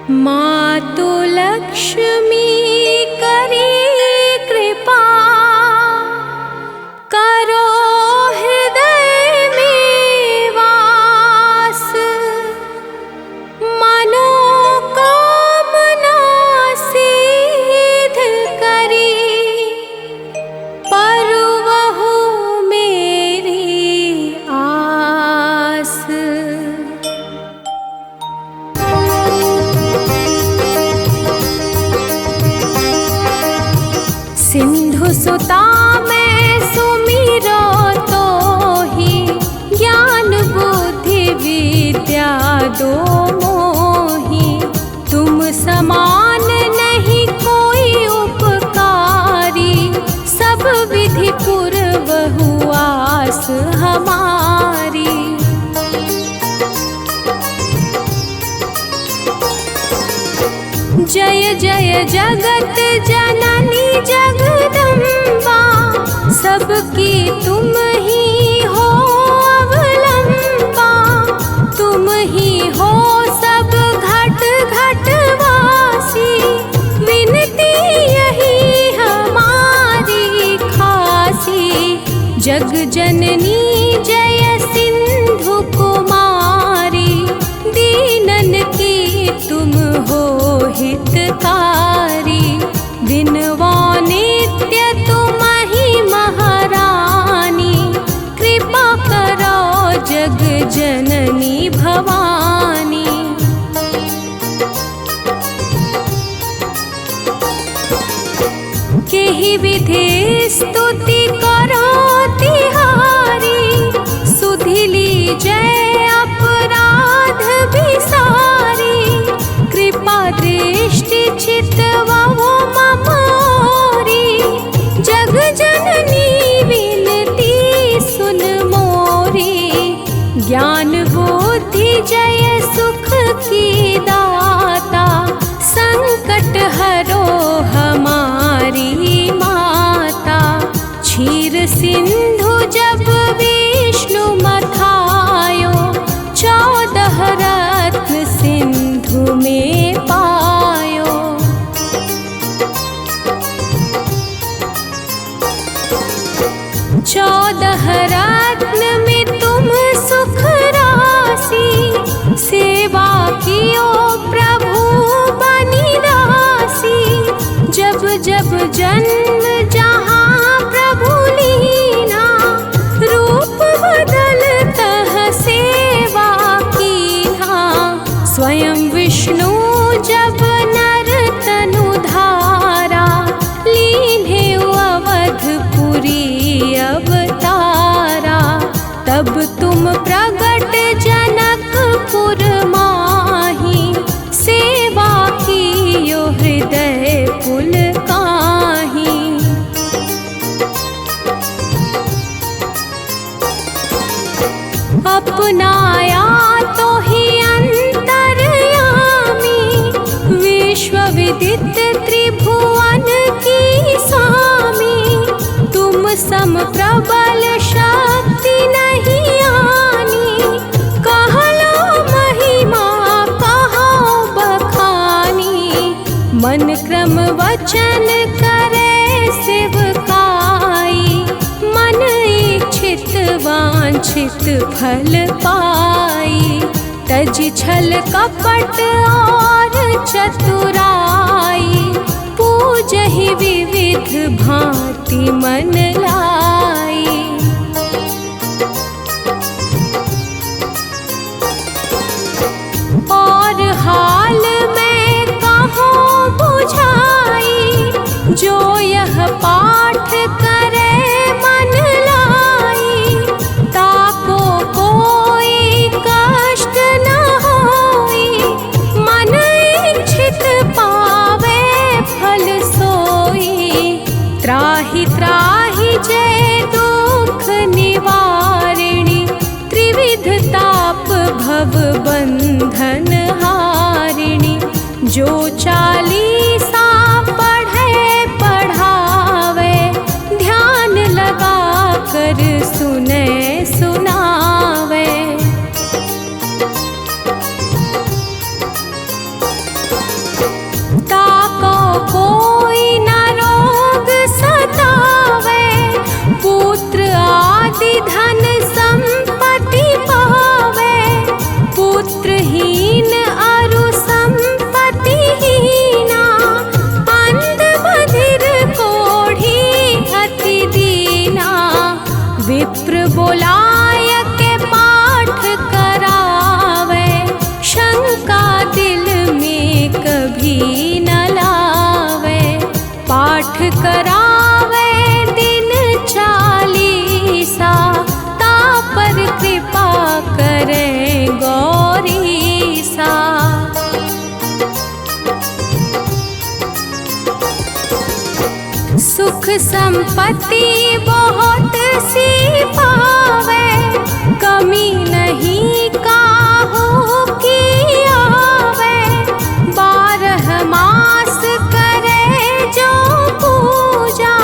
मातु लक्ष्मी करी कृपा, करो हृदय में वास। मनोकामना सिद्ध करी, परवहु मेरी आस। सिंधु सुता मैं सुमिरो तोहि, ज्ञान बुद्धि विद्या दो मोहि। तुम समान नहीं कोई उपकारी, सब विधि पूर्वहु आस हमारी। जय जय जगत जननी जगदम्बा, सबकी तुम ही हो अवलंबा। तुम ही हो सब घट घट वासी, विनती यही हमारी खासी। जग जननी जय सिंधु कुमारी, दीनन की तुम हो हितकारी। विनवा नित्य तुम ही महारानी, कृपा करो जग जननी भवानी। केहि विधि स्तुति करो तिहारी, सुधिली जय अपराध विसारी। कृपा दृष्टि चितवहु मम ओरी, जग जननी विनती सुन मोरी। ज्ञान बुद्धि जय सुख की दाता, संकट हरो हमारी माता। क्षीर सिंधु जब विष्णु मथायो, 14 रत्न सिंधु में पायो। 14 रत्न में तुम सुख राशि, सेवा कियो प्रभु बनी दासी। जब जब जन्म जहाँ प्रभु लीना, रूप बदलतः सेवा कीन्हा। स्वयं विष्णु जब नर तनु धारा, लीन्हे अवधपुरी अवतारा। तब तुम प्रगट जनकपुर माही, सेवा कियो हृदय पुलकाहि। अपनाया तो ही अंतर्यामी, विश्व विदित त्रिभुवन की स्वामी। तुम सम प्रबल शक्ति नहीं आनी, कहलो महिमा कहो बखानी। मन क्रम वचन करे सेवकाई, मन इच्छित वांछित फल पाई। तज छल कपट और चतुराई, पूजहि विविध भांति मन लाई। और हाल में कहूँ बुझाई, जो यह पाठ करे मन लाई। ताको कोई कष्ट न होई, मन इच्छित पावे फल सोई। त्राहि त्राहि जय दुख निवारिणी, त्रिविध ताप भव बंधन हारिणी। जो 40 पढ़े पढ़ावे, ध्यान लगा कर सुने सुनावे। संपत्ति बहुत सी पावे, कमी नहीं काहू की आवे। 12 मास करे जो पूजा,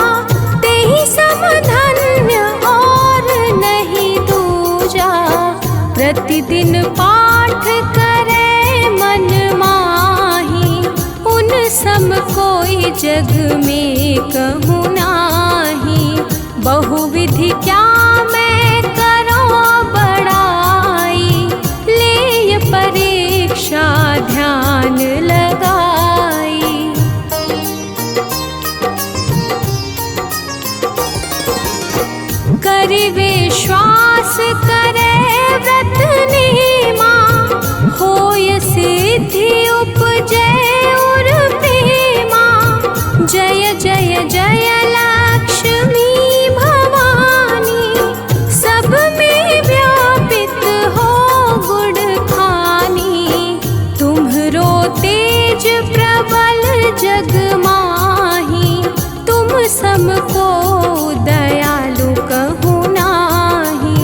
तेहि सम धन्य और नहीं दूजा। प्रतिदिन पाठ करे मन माही, उन सम कोई जग में कहूँ नाही। बहुविधि क्या मैं करो बड़ाई, ले परीक्षा ध्यान लगाई। करि विश्वास करे व्रत नेमा, होय सिद्धि उपजे उर प्रेमा। जय जय जय लक्ष्मी भवानी, सब में व्यापित हो गुण खानी। तुम्हरो तेज प्रबल जग माही, तुम समको दयालु कहूँ नाही।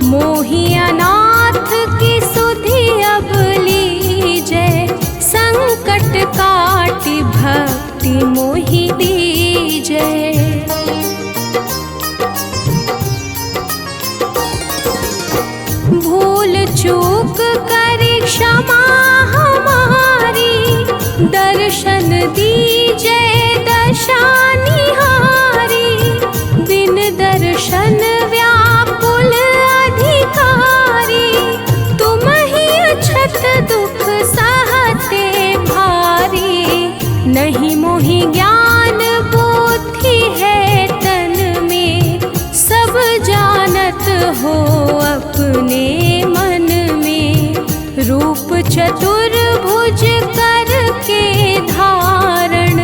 मोहि अनाथ की सुधि अब लीजै, संकट काटि भक्ति मोहि दीजै। भूल चूक करि क्षमा हमारी, दर्शन दीजै दशा निहारी। बिन दर्शन व्याकुल अधिकारी, तुम ही अछत दुख सहते भारी। नहीं मोहि ज्ञान बुद्धि है तन में, सब जानत हो अपने मन में। रूप चतुर्भुज करके धारण,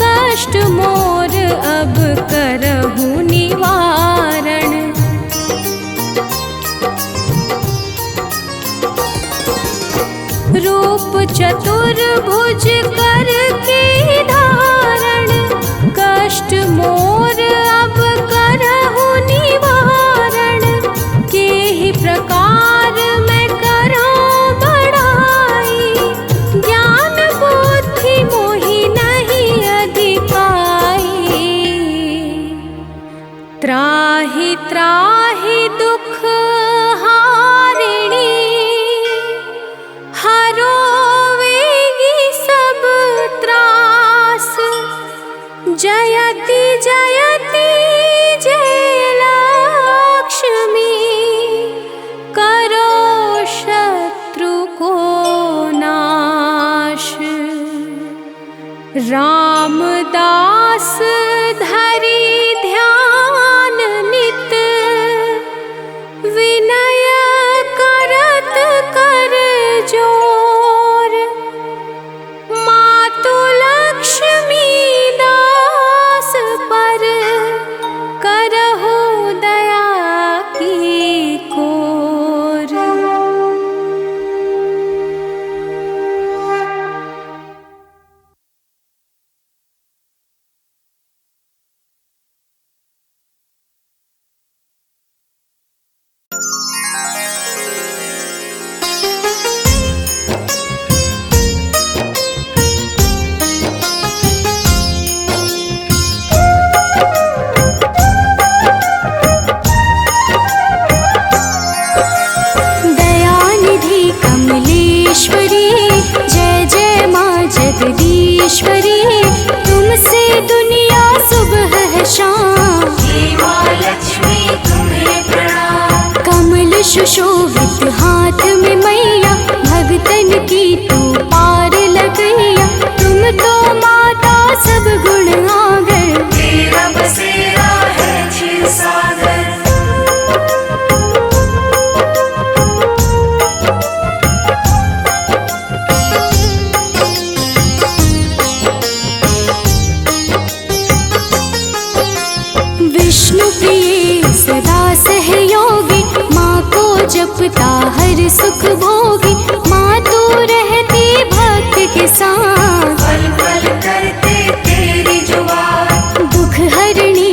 कष्ट मोर अब करहु निवारण। रूप चतुर्भुज करके धारण, कष्ट मोर अब करहु निवारण। केहि प्रकार मैं करूं बड़ाई, ज्ञान बुद्धि मोहि नहीं अधिकाई। त्राहि त्राहि दुख हारिणी, हरोवेगी सब त्रास। जयति जयति जय लक्ष्मी, करो शत्रु को नाश। रामदास धरि ध्यान नित, विनय करत कर जोर। मातु लक्ष्मी दास पर, करहु दया की कोर। जगदीश्वरी, तुमसे दुनिया सुबह है शाम। लक्ष्मी तुम्हें प्रणाम। कमल सुशोभित हाथ में मैया, भगतन की तू पार लगैया। तुम तो माता सब गुण आगर, तेरा बसेरा है क्षीर सागर। विष्णु प्रिय सदा सहयोगी, माँ को जपता हर सुख भोगी। माँ तू रहती भक्त के साथ, पल पल करते तेरी जुबान। दुख हरणी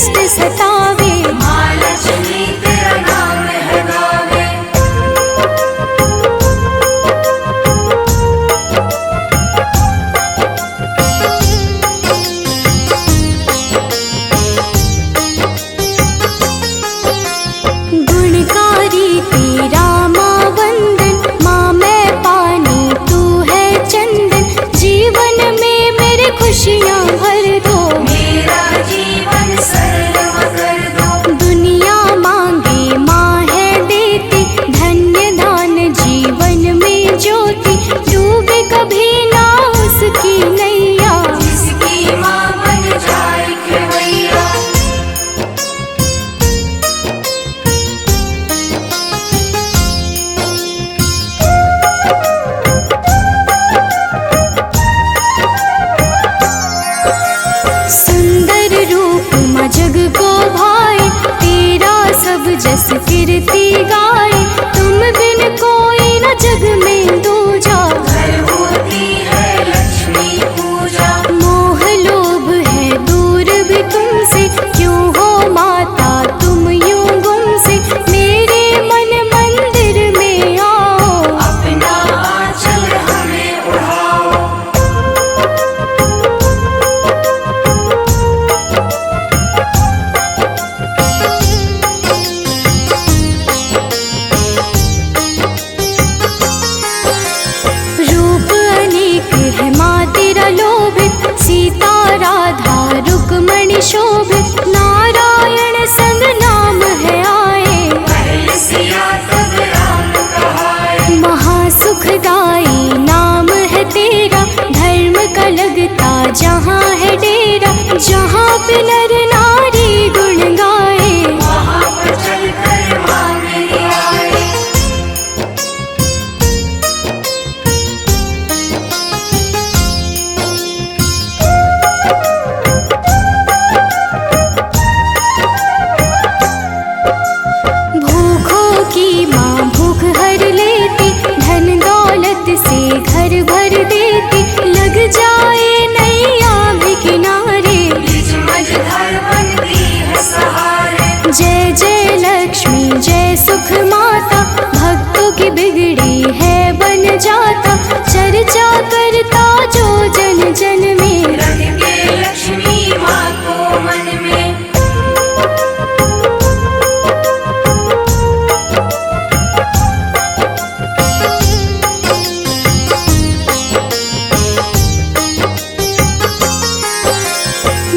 कष्ट सतावे। माँ लक्ष्मी तेरा नाम है गावे। गुणकारी तेरा माँ वंदन, माँ मैं पानी तू है चंदन। जीवन में मेरे खुशियाँ भर दो, मेरा जीवन सरल कर दो। दुनिया मांगे माँ है देती, धन्य दान जीवन में ज्योति। डूबे कभी ना उसकी नैया, जिसकी माँ बन जाए खेवैया। सुंदर रूप माँ जग को भाए, तेरा सब जस कीर्ति गाए। तुम बिन कोई न जग में दूजा, घर होती है लक्ष्मी पूजा। मोह लोभ है दूर भी तुमसे, क्यों हो माता तुम यूं गुमसे। मेरे मन मंदिर में आओ, अपना आंचल हमें उड़ाओ। रूप अनेक है माँ तेरा लोभित। सीता राधा रुक्मणी शोभित, नारायण संग नाम है आए। पहले सिया तब राम कहाए। महासुखदाई नाम है तेरा, धर्म का लगता जहाँ है डेरा। जहाँ पे नर नारी गुण गाए, वहाँ पर चल कर माँ मेरी आए। भूखों की माँ भूख हर लेती, धन दौलत से घर भर देती। लग जाए नैया भी किनारे, बीच मझधार बनती है सहारे। जय जय लक्ष्मी जय सुख माता। भक्तों की बिगड़ी है बन जाता, चर्चा करता जो जन जन में। रख के लक्ष्मी माँ को मन में।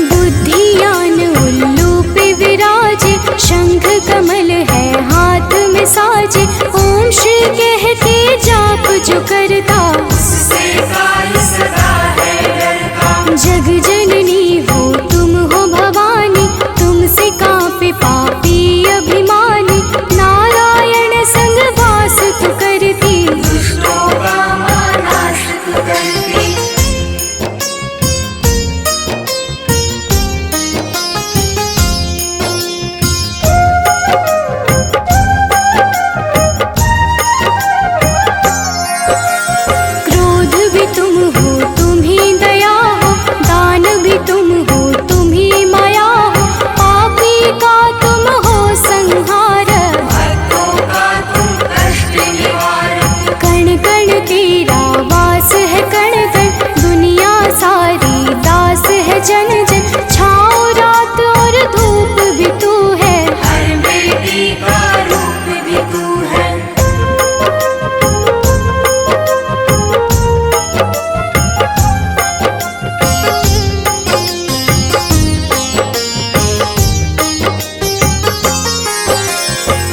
बुद्धियान उल्लू पे विराजे, शंख कमल है हाथ में साजे। ओम श्री कह के जाप जो करता, उससे काल सदा है डरता। जग जननी हो तुम हो भवानी, तुमसे कांपे पापी अभिमानी। नारायण संग वास तू करती, दुष्टों का माँ नाश तू करती। क्रोध भी तुम हो तुम ही दया हो, दान भी तुम हो तुम ही माया हो। पापी का तुम हो संहार, भक्तों का तुम कष्ट निवारक। कण कण तेरा वास है कण कण। दुनिया सारी दास है जन जन, छाँव रात और धूप भी तू है। हर बेटी का रूप भी तू है।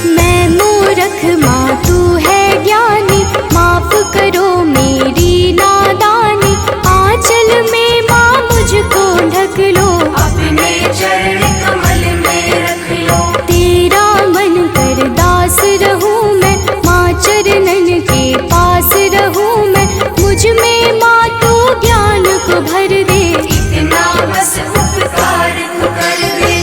मैं मूरख माँ तू है ज्ञानी, माफ करो मेरी नादानी। आंचल में माँ मुझको ढक लो, अपने चरण कमल में रख लो। तेरा मन कर दास रहूं मैं, माँ चरणन के पास रहूं मैं। मुझ में माँ तू ज्ञान को भर दे, इतना बस उपकार तू कर दे।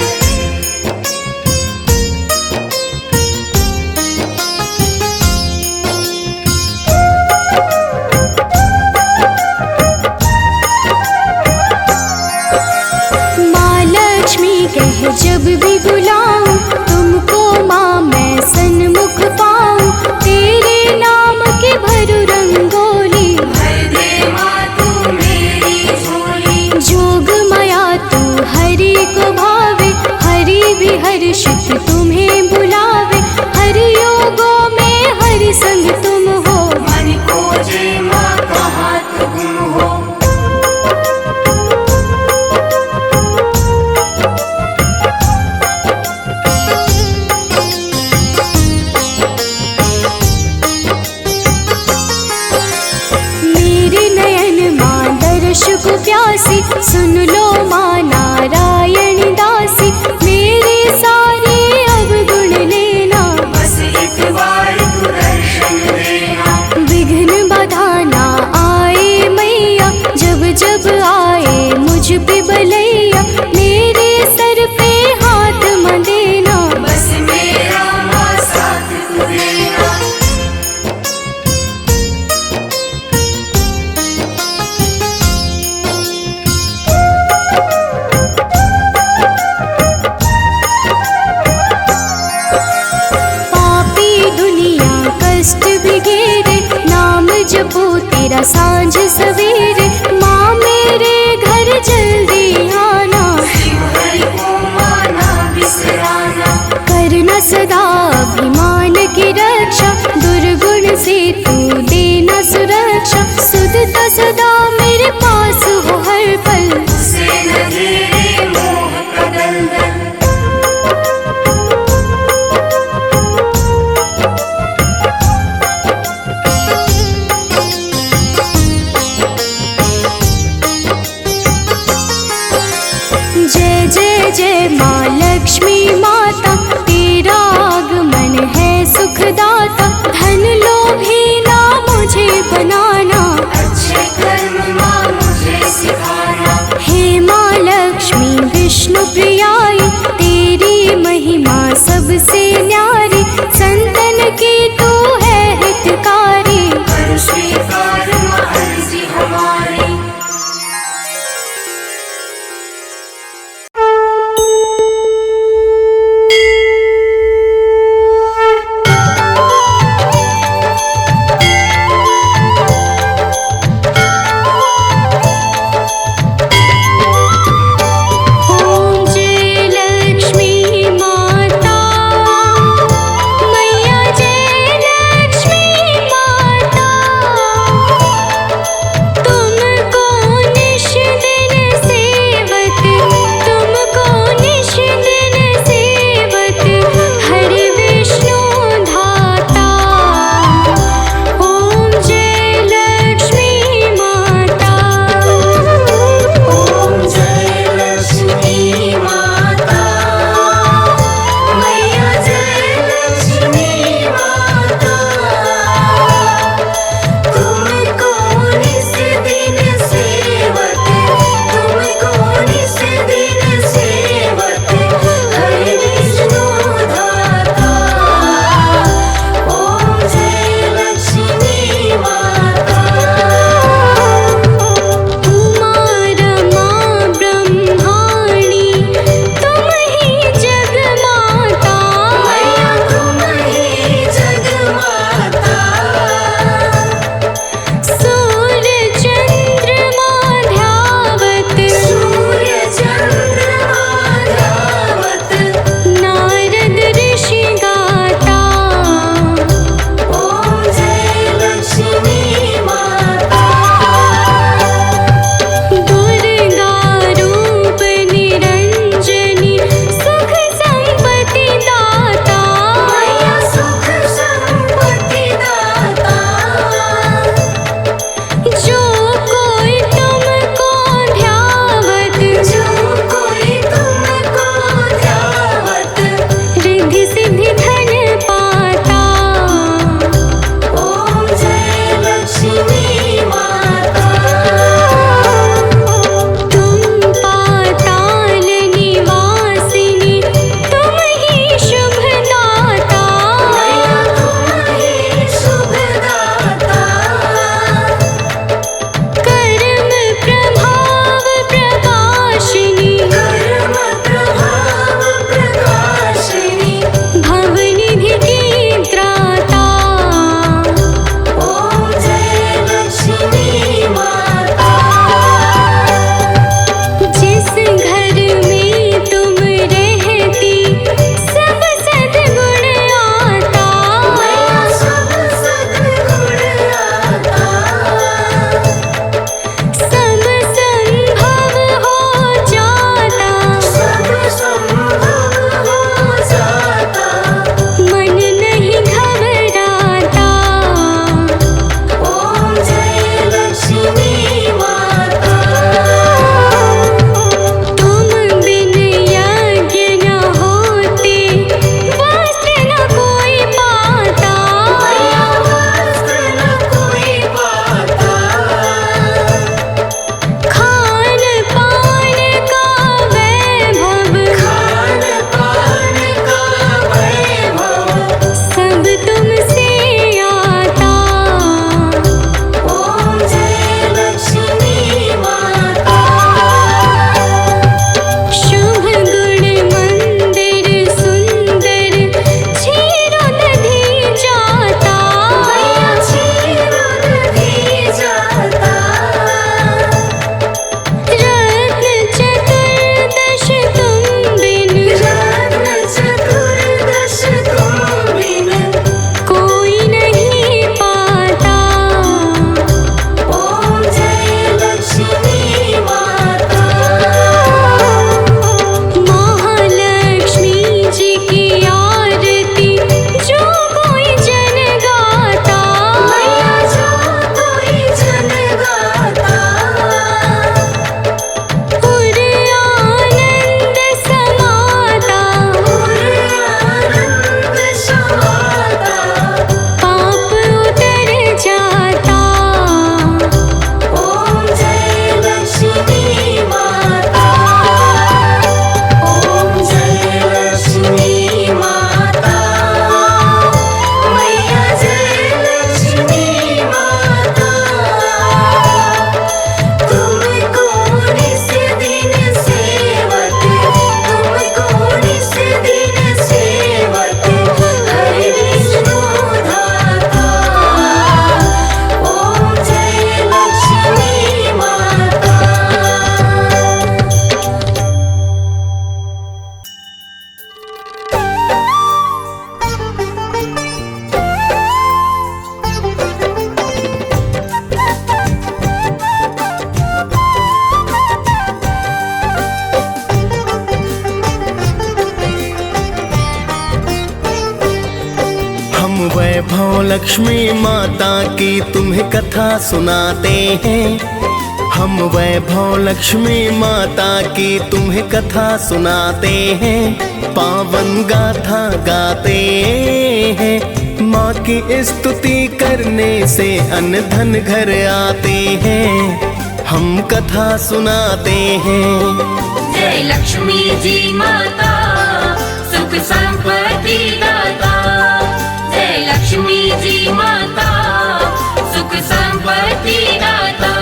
प्यासी, सुन लो माँ नारायण दासी, मेरे सारे अवगुण लेना, बस एक बार तू दर्शन देना। विघ्न बाधा ना आए मैया, जब जब आए मुझ पे बलैया, मेरे सर पे हाथ न देना, बस मेरा माँ साथ तू देना। पापी दुनिया कष्ट भी घेरे, नाम जपो तेरा सांझ सवेरे, माँ मेरे घर जल्दी आना, शिव हरि को माना बिसराना। करना सदा अभिमान की रक्षा, दुर्गुण से तू देना सुरक्षा, सुधता सदा मेरे पास हो हर पल, उसे न घेरे मोह का दलदल। हम वैभव लक्ष्मी माता की तुम्हें कथा सुनाते हैं। हम वैभव लक्ष्मी माता की तुम्हें कथा सुनाते हैं। पावन गाथा गाते हैं। माँ की स्तुति करने से अन्न धन घर आते हैं। हम कथा सुनाते हैं। जय लक्ष्मी जी माता सुख संपत्ति दाता। जय लक्ष्मी जी माता सुख संपत्ति दाता।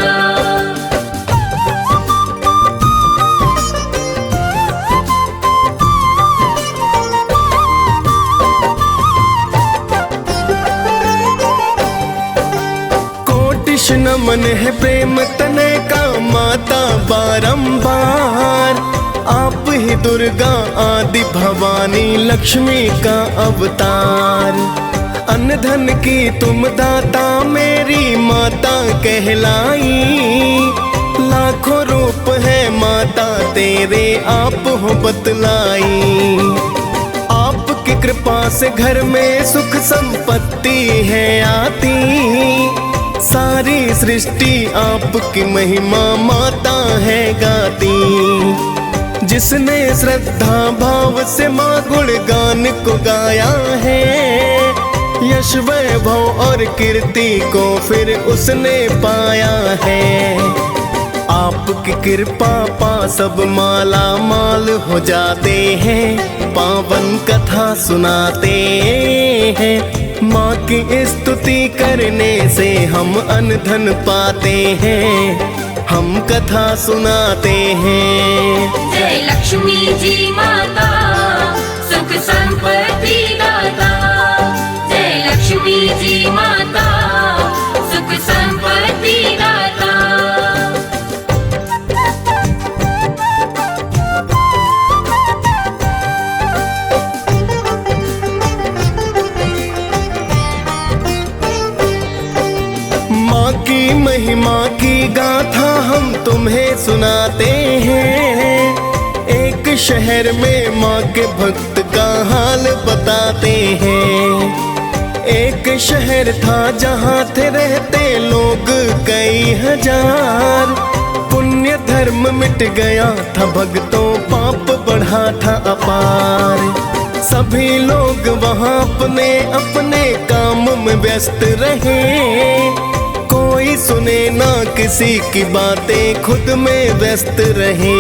नमन है प्रेम तने का माता बारंबार। आप ही दुर्गा आदि भवानी लक्ष्मी का अवतार। अन्न धन की तुम दाता मेरी माता कहलाई। लाखों रूप है माता तेरे आप हो बतलाई। आपकी कृपा से घर में सुख संपत्ति है आती। सारी सृष्टि आपकी महिमा माता है गाती। जिसने श्रद्धा भाव से माँ गुणगान को गाया है। यश वैभव और कीर्ति को फिर उसने पाया है। आपकी कृपा पा सब माला माल हो जाते हैं। पावन कथा सुनाते हैं। माँ की स्तुति करने से हम अन्न धन पाते हैं। हम कथा सुनाते हैं। जय लक्ष्मी जी माता सुख संपत्ति दाता। जय लक्ष्मी जी माता सुख संपत्ति दाता। की महिमा की गाथा हम तुम्हें सुनाते हैं। एक शहर में माँ के भक्त का हाल बताते हैं। एक शहर था जहाँ थे रहते लोग कई हजार। पुण्य धर्म मिट गया था भक्तों पाप बढ़ा था अपार। सभी लोग वहाँ अपने अपने काम में व्यस्त रहे। कोई सुने ना किसी की बातें खुद में व्यस्त रहे।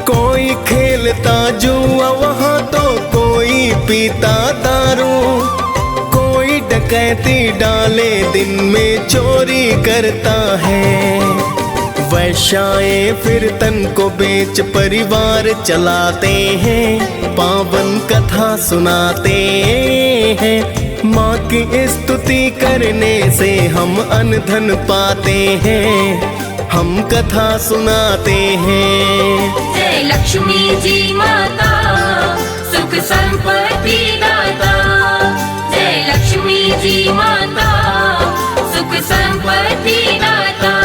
कोई खेलता जुआ वहाँ तो कोई पीता दारू। कोई डकैती डाले दिन में चोरी करता है। वैश्याएं फिर तन को बेच परिवार चलाते हैं। पावन कथा सुनाते हैं। माँ की स्तुति करने से हम अन्न धन पाते हैं। हम कथा सुनाते हैं। जय लक्ष्मी जी माता सुख संपत्ति दाता। जय लक्ष्मी जी माता सुख संपत्ति दाता।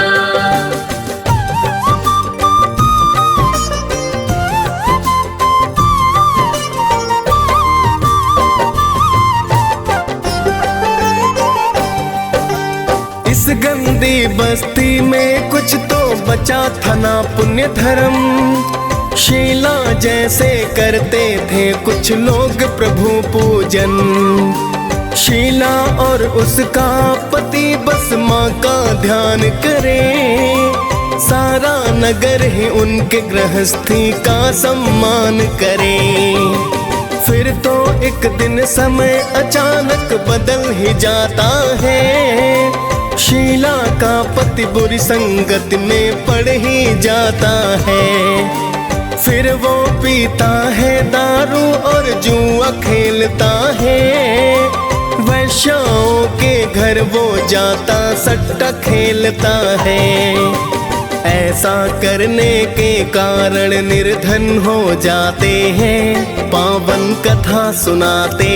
इस गंदी बस्ती में कुछ तो बचा था ना पुण्य धर्म। शीला जैसे करते थे कुछ लोग प्रभु पूजन। शीला और उसका पति बस माँ का ध्यान करे। सारा नगर ही उनके गृहस्थी का सम्मान करे। फिर तो एक दिन समय अचानक बदल ही जाता है। शीला का पति बुरी संगत में पड़ ही जाता है। फिर वो पीता है दारू और जुआ खेलता है। वैश्याओं के घर वो जाता सट्टा खेलता है। ऐसा करने के कारण निर्धन हो जाते हैं। पावन कथा सुनाते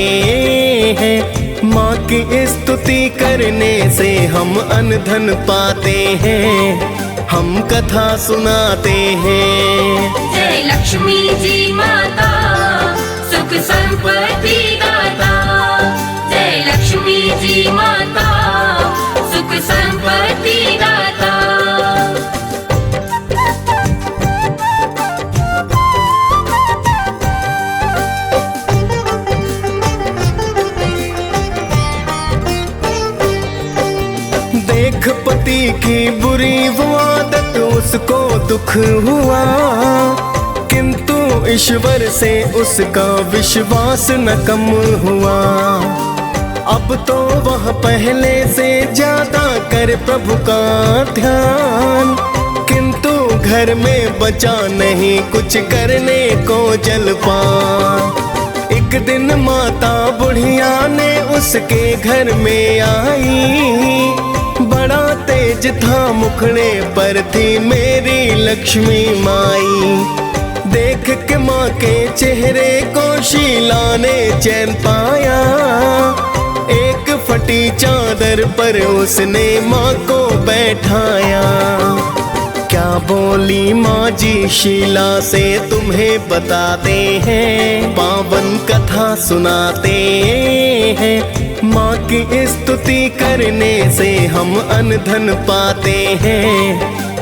हैं। माँ की स्तुति करने से हम अन्न धन पाते हैं। हम कथा सुनाते हैं। जय लक्ष्मी जी माता सुख संपत्ति दाता। जय पति की बुरी वो आदत उसको दुख हुआ, किंतु ईश्वर से उसका विश्वास न कम हुआ। अब तो वह पहले से ज्यादा कर प्रभु का ध्यान, किंतु घर में बचा नहीं कुछ करने को जलपान। एक दिन माता बुढ़िया ने उसके घर में आई, बड़ा तेज था मुखड़े पर थी मेरी लक्ष्मी माई। देख के माँ के चेहरे को शीला ने चैन पाया, एक फटी चादर पर उसने माँ को बैठाया। क्या बोली माँ जी शीला से तुम्हें बताते हैं, पावन कथा सुनाते हैं। माँ की स्तुति करने से हम अन्न धन पाते हैं,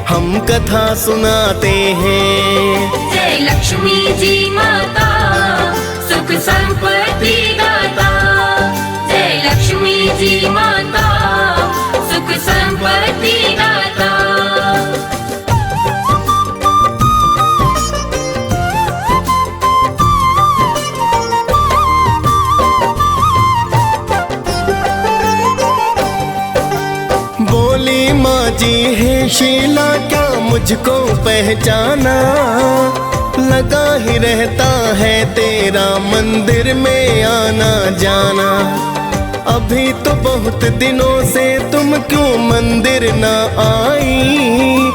हम कथा सुनाते हैं। जय लक्ष्मी जी माता सुख संपत्ति दाता, जय लक्ष्मी जी माता सुख संपत्ति दाता। बोली माँ जी है शीला क्या मुझको पहचाना, लगा ही रहता है तेरा मंदिर में आना जाना। अभी तो बहुत दिनों से तुम क्यों मंदिर न आई,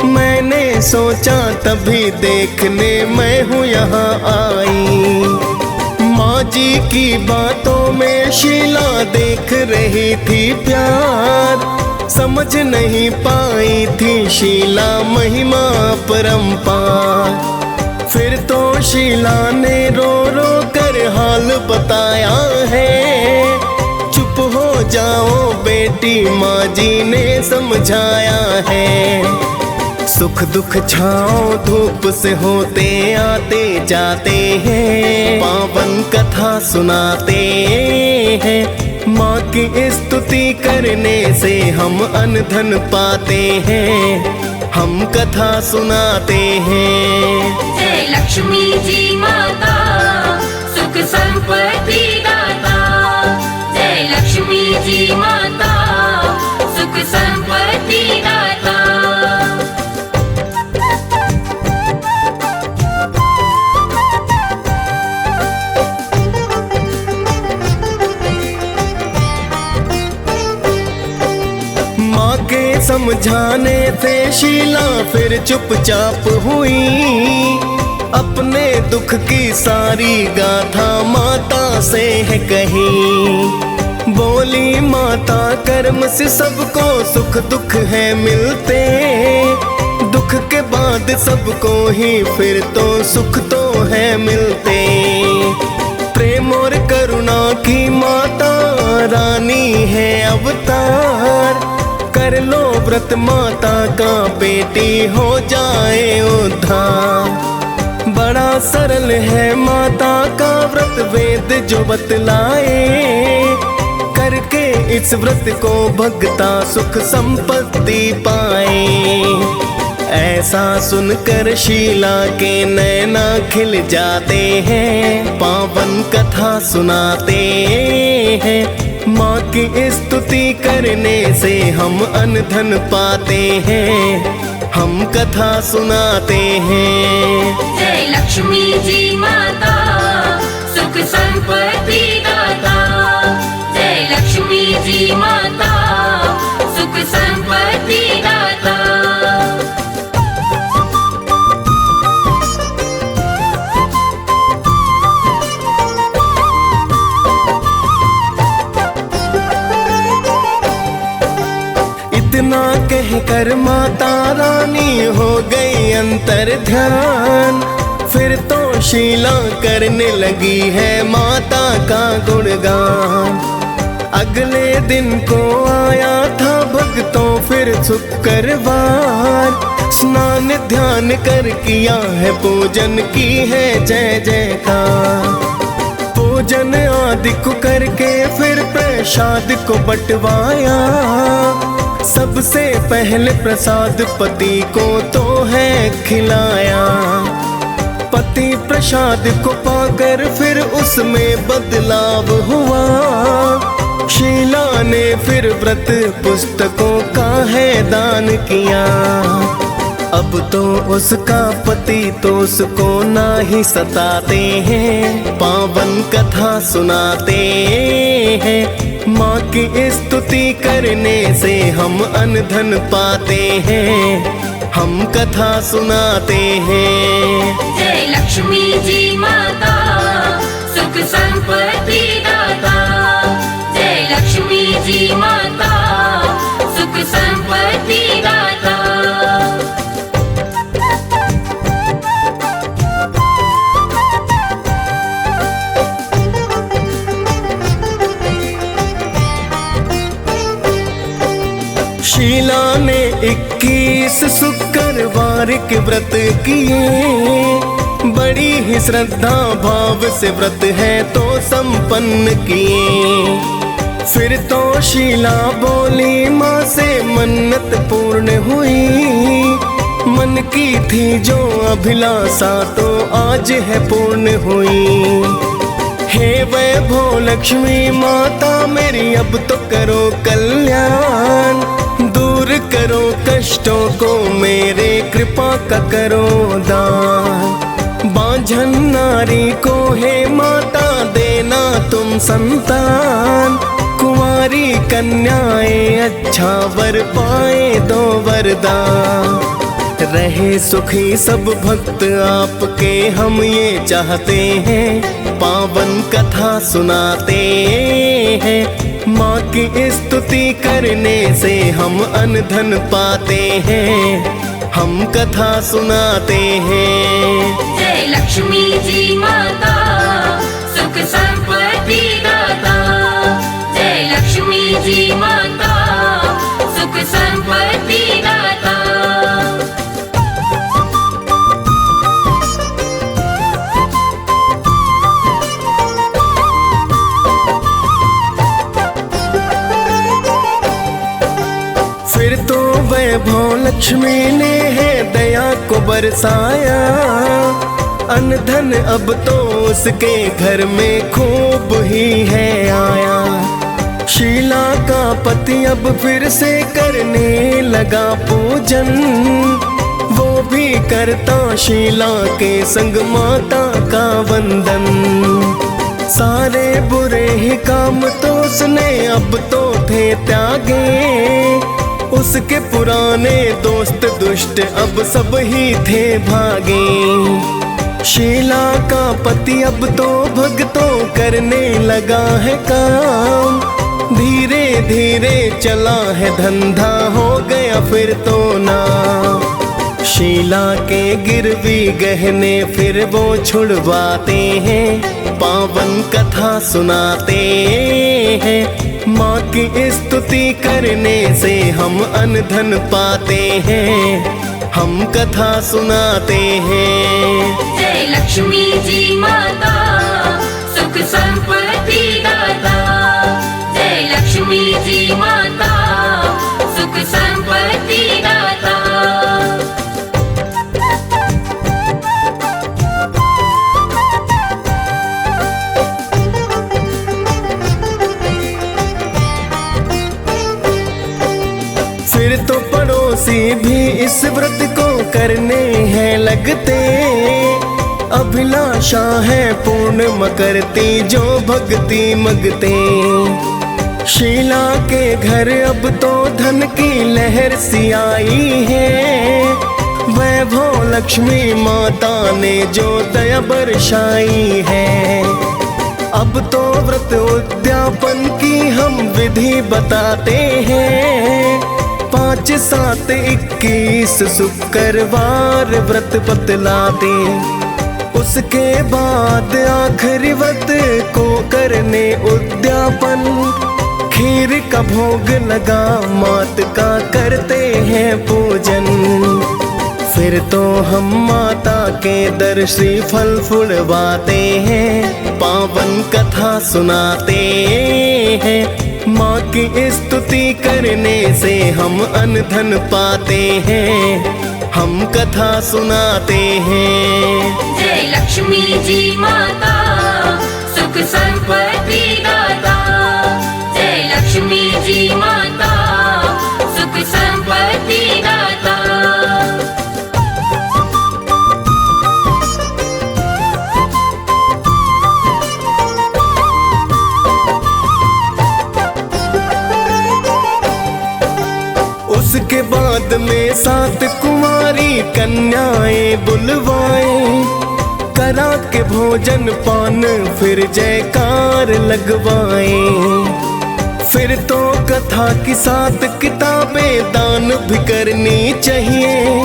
मैंने सोचा तभी देखने मैं हूँ यहाँ आई। माँ जी की बातों में शीला देख रही थी प्यार, समझ नहीं पाई थी शीला महिमा परंपार। फिर तो शीला ने रो रो कर हाल बताया है, चुप हो जाओ बेटी माँ जी ने समझाया है। सुख दुख छाओ धूप से होते आते जाते हैं, पावन कथा सुनाते हैं। माँ की स्तुति करने से हम अन्न धन पाते हैं, हम कथा सुनाते हैं। जय लक्ष्मी जी माता सुख संपत्ति दाता, जय लक्ष्मी जी माता सुख संपत्ति दाता। समझाने से शीला फिर चुपचाप हुई, अपने दुख की सारी गाथा माता से है कही। बोली माता कर्म से सबको सुख दुख है मिलते, दुख के बाद सबको ही फिर तो सुख तो है मिलते। प्रेम और करुणा की माता रानी है अवतार, कर लो व्रत माता का बेटी हो जाए उद्धार। बड़ा सरल है माता का व्रत वेद जो बतलाए, करके इस व्रत को भगता सुख संपत्ति पाए। ऐसा सुनकर शीला के नैना खिल जाते हैं, पावन कथा सुनाते हैं। माँ की स्तुति करने से हम अन्न धन पाते हैं, हम कथा सुनाते हैं। जय लक्ष्मी जी माता सुख संपत्ति दाता, जय लक्ष्मी जी माता सुख संपत्ति दाता। इतना कह कर माता रानी हो गई अंतर ध्यान, फिर तो शीला करने लगी है माता का गुणगान। अगले दिन को आया था भक्तों फिर शुक्रवार, स्नान ध्यान कर किया है पूजन की है जय जयकार। पूजन आदि को करके फिर प्रसाद को बंटवाया, सबसे पहले प्रसाद पति को तो है खिलाया। पति प्रसाद को पाकर फिर उसमें बदलाव हुआ। शीला ने फिर व्रत पुस्तकों का है दान किया। अब तो उसका पति तो उसको ना ही सताते हैं, पावन कथा सुनाते हैं। माँ की स्तुति करने से हम अन्न धन पाते हैं, हम कथा सुनाते हैं। जय लक्ष्मी जी माता, सुख संपत्ति दाता। जय लक्ष्मी जी माता, सुख संपत्ति दाता। शीला ने 21 शुक्रवार के व्रत किए। बड़ी ही श्रद्धा भाव से व्रत है तो संपन्न किए। फिर तो शीला बोली माँ से मन्नत पूर्ण हुई। मन की थी जो अभिलाषा तो आज है पूर्ण हुई। हे वैभव लक्ष्मी माता मेरी अब तो करो कल्याण। दूर करो कष्टों को मेरे, कृपा का करो दान। बांझन नारी को हे माता देना तुम संतान। कुंवारी कन्याएं अच्छा वर पाए दो वरदान। रहे सुखी सब भक्त आपके हम ये चाहते हैं, पावन कथा सुनाते हैं। माँ की स्तुति करने से हम अन्न धन पाते हैं, हम कथा सुनाते हैं। जय लक्ष्मी जी माता, सुख संपत्ति दाता। जय लक्ष्मी जी माता, सुख संपत्ति दाता। फिर तो वैभव लक्ष्मी ने है दया को बरसाया। अन्न धन अब तो उसके घर में खूब ही है आया। शीला का पति अब फिर से करने लगा पूजन। वो भी करता शीला के संग माता का वंदन। सारे बुरे ही काम तो उसने अब तो थे त्यागे। उसके पुराने दोस्त दुष्ट अब सब ही थे भागे। शीला का पति अब तो भक्तों करने लगा है काम। धीरे धीरे चला है धंधा, हो गया फिर तो ना। शीला के गिरवी गहने फिर वो छुड़वाते हैं, पावन कथा सुनाते हैं। माँ की स्तुति करने से हम अन्न धन पाते हैं, हम कथा सुनाते हैं। जय लक्ष्मी जी माता, सुख संपत्ति दाता। जय लक्ष्मी जी माता, सुख संपत्ति दाता। फिर तो पड़ोसी भी इस व्रत को करने हैं लगते। अभिलाषा है पूर्ण मकरती जो भक्ति मगते। शीला के घर अब तो धन की लहर सी आई है। वैभव लक्ष्मी माता ने जो दया बरसाई है। अब तो व्रत उद्यापन की हम विधि बताते हैं। 5, 7, 21 शुक्रवार व्रत बतलाते। उसके बाद आखिरी व्रत को करने उद्यापन। खीर का भोग लगा मात का करते हैं पूजन। फिर तो हम माता के दर श्री फल फुलवाते हैं, पावन कथा सुनाते हैं। माँ की स्तुति करने से हम अन्न धन पाते हैं, हम कथा सुनाते हैं। जय लक्ष्मी जी माता सुख संपत्ति दाता। जय लक्ष्मी जी माता सुख संपत्ति दाता। उसके बाद में 7 कुमारी कन्याएं बुलवाए, करा के भोजन पान फिर जयकार लगवाए। फिर तो कथा की 7 किताबें दान भी करनी चाहिए,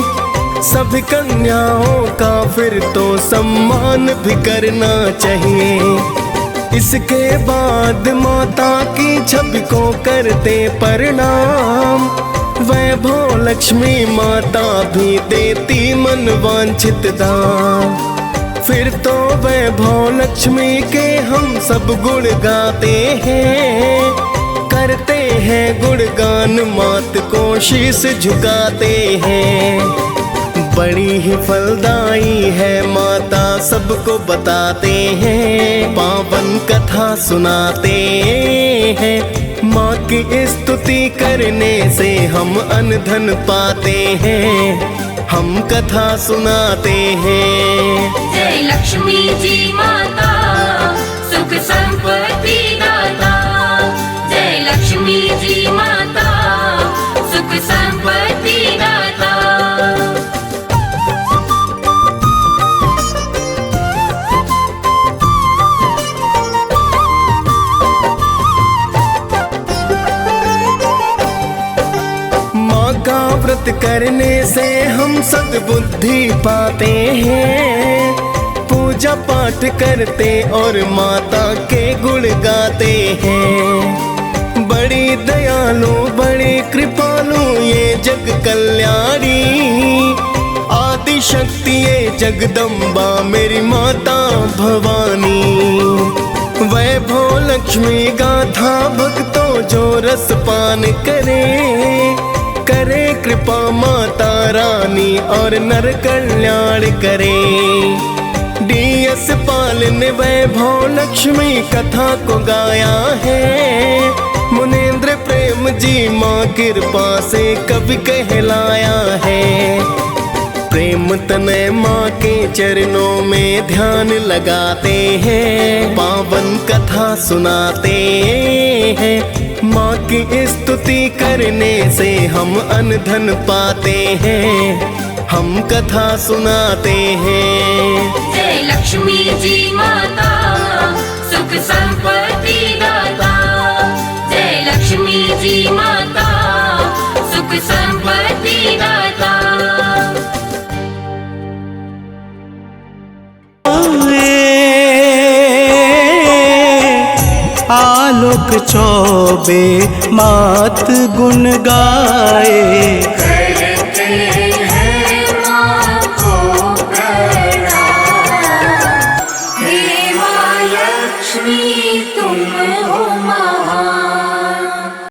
सभी कन्याओं का फिर तो सम्मान भी करना चाहिए। इसके बाद माता की छवि को करते प्रणाम, वैभव लक्ष्मी माता भी देती मन वांछित दान। फिर तो वैभव लक्ष्मी के हम सब गुण गाते हैं, करते हैं गुणगान मात को शीश झुकाते हैं। बड़ी ही फलदायी है माता सबको बताते हैं, पावन कथा सुनाते हैं। माँ की स्तुति करने से हम अन्न धन पाते हैं, हम कथा सुनाते हैं। जय लक्ष्मी जी माता सुख संपत्ति दाता। जय लक्ष्मी जी माता सुख संपत्ति दाता। व्रत करने से हम सद्बुद्धि पाते हैं, पूजा पाठ करते और माता के गुण गाते हैं। बड़ी दयालु बड़ी कृपालु ये जग कल्याणी, आदि शक्ति ये जगदम्बा मेरी माता भवानी। वैभव लक्ष्मी गाथा भक्तों जो रस पान करे कृपा माता रानी और नर कल्याण करे। DS पालन वैभव लक्ष्मी कथा को गाया है, मुनेंद्र प्रेम जी माँ कृपा से कवि कहलाया है। प्रेम तनय माँ के चरणों में ध्यान लगाते हैं, पावन कथा सुनाते हैं। माँ की स्तुति करने से हम अन्न धन पाते हैं, हम कथा सुनाते हैं। जय लक्ष्मी जी माता सुख संपत्ति दाता। जय लक्ष्मी जी माता सुख संपत्ति दाता। आलोक चौबे मात गुण गाए, करते हैं माँ को प्रणाम। हे माँ लक्ष्मी तुम हो माँ